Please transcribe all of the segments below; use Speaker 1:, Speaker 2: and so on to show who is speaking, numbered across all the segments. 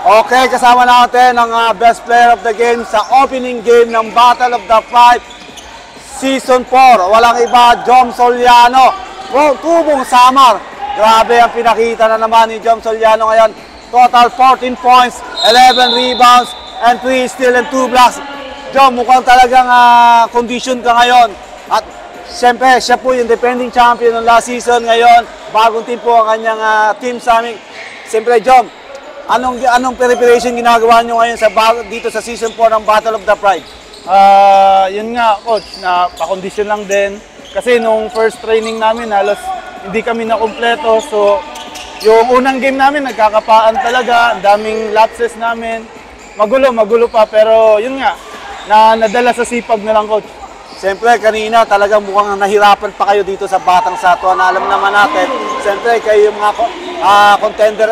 Speaker 1: Okay, kasama natin ang best player of the game sa opening game ng Battle of the Five Season 4. Walang iba, Jom Soliano. Wow, tubong Samar. Grabe ang pinakita na naman ni Jom Soliano ngayon. Total 14 points, 11 rebounds, and 3 steals and 2 blocks. Jom, mukhang talagang condition ka ngayon. At siyempre, siya po yung defending champion ng last season ngayon. Bagong team po ang kanyang team sa amin. Siyempre, Jom, anong preparation ginagawa nyo ngayon dito sa season 4 ng Battle of the Pride?
Speaker 2: Yun nga, coach, na pa-condition lang din. Kasi nung first training namin, halos hindi kami nakumpleto. So, yung unang game namin, nagkakapaan talaga. Ang daming lapses namin. Magulo pa. Pero yun nga, nadala sa sipag na lang, coach.
Speaker 1: Siyempre, kanina talagang mukhang nahirapan pa kayo dito sa Batang Satwa na alam naman natin. Siyempre, kayo yung mga contender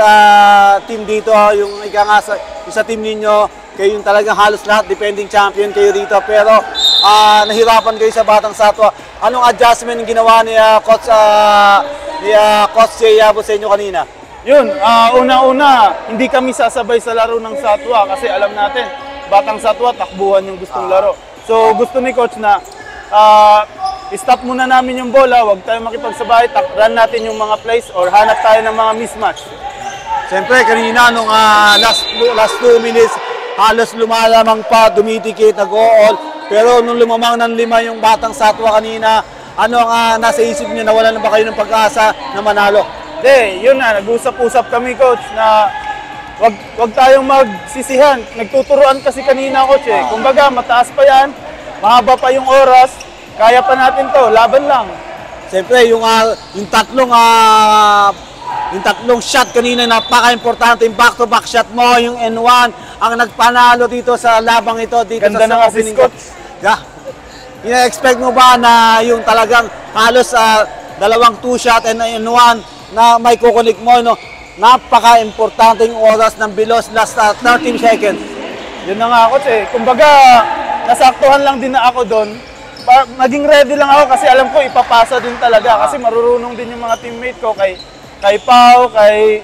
Speaker 1: team dito, yung sa team ninyo, kayo yung talagang halos lahat, defending champion kayo dito. Pero nahirapan kayo sa Batang Satwa. Anong adjustment yung ginawa ni Coach Jay Yabo sa inyo kanina?
Speaker 2: Yun, una-una, hindi kami sasabay sa laro ng Satwa kasi alam natin, Batang Satwa, takbuhan yung gustong laro. So gusto ni Coach na stop muna namin yung bola, huwag tayo makipagsabay, run natin yung mga plays or hanap tayo ng mga mismatch.
Speaker 1: Siyempre, kanina nung last 2 minutes, halos lumalamang pa, dumitikit, nag-o-all. Pero nung lumamang ng 5 yung Batang Satwa kanina, ano ang nasa isip niyo, nawalan na ba kayo ng pag-asa na manalo?
Speaker 2: Yun na, nag-usap-usap kami, Coach, na wag tayong magsisihan. Nagtuturuan kasi kanina, Coach, eh. Kumbaga, mataas pa yan, mahaba pa yung oras, kaya pa natin to, laban lang.
Speaker 1: Siyempre, yung tatlong shot kanina, napaka-importante, yung back-to-back shot mo, yung N1, ang nagpanalo dito sa labang ito, dito
Speaker 2: ganda
Speaker 1: sa opening.
Speaker 2: Coach.
Speaker 1: Yeah. Ina-expect mo ba na yung talagang halos dalawang 2 shot and N1 na may kukunik mo, no? Napaka-importanteng oras ng below last 13 seconds.
Speaker 2: Yun na nga, Coach, eh. Kumbaga, nasaktuhan lang din na ako doon. Maging ready lang ako kasi alam ko ipapasa din talaga kasi marurunong din yung mga teammate ko kay Pau, kay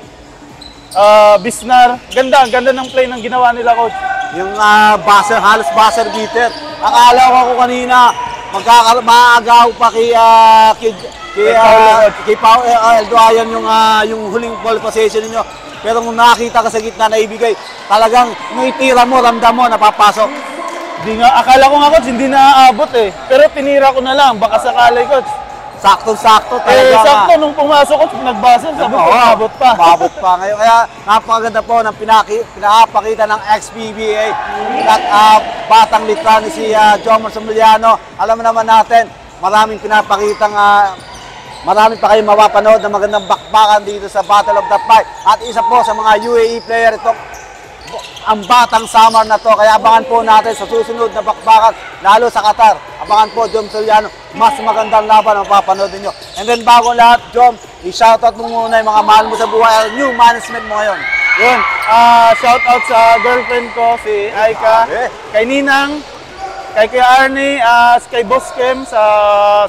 Speaker 2: Bisnar. Ganda ng play ng ginawa nila, Coach.
Speaker 1: Yung halos buzzer beater. Akala ko kanina maagaw pa kay Pau Eldoayan yung huling ball possession niyo. Pero kung nakita ka sa gitna na ibigay, talagang nung itira mo, ramdam mo, napapasok.
Speaker 2: Akala ko nga, Coach, hindi naaabot eh. Pero tinira ko na lang, baka sakali, Coach.
Speaker 1: Saktong-sakto talaga.
Speaker 2: Sakto nung pumasok, Coach, nagbasa, sabi ko, maabot pa.
Speaker 1: Maabot pa ngayon. Kaya napakaganda po ng pinapakita ng XPBA at Batang Litrani si Jomar Soliano. Alam naman natin, maraming pinapakitang marami pa kayong mapapanood ng magandang bakbakan dito sa Battle of the Five. At isa po sa mga UAE player ang Batang Samar na to. Kaya abangan po natin sa susunod na bakbakan, lalo sa Qatar. Abangan po, Jom Soliano, mas magandang laban ang mapapanood ninyo. And then bago lahat, Jom, i-shoutout mo muna yung mga mahal mo sa buhay, new management mo ngayon.
Speaker 2: Yun, shoutout sa girlfriend ko, si Aika, kay Ninang, kay Kuya Arnie, kay Boss Kem sa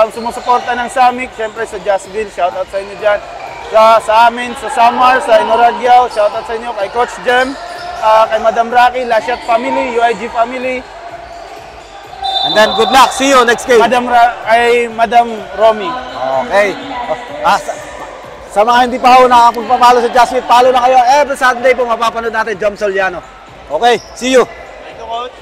Speaker 2: sumusuporta ng Samik, syempre sa Jasville, shoutout sa inyo dyan. Sa amin, sa Samar, sa Inoragyao, shoutout sa inyo, kay Coach Jem, kay Madam Rocky, Lashat family, UIG family.
Speaker 1: And then good luck, see you next game.
Speaker 2: Kay Madam Romy.
Speaker 1: Okay. Sa mga hindi pa ho nakapagpapalo sa Jasville, follow na kayo. Every Sunday po mapapanood natin Jom Soliano. Okay, see you.
Speaker 2: Thank you, Coach.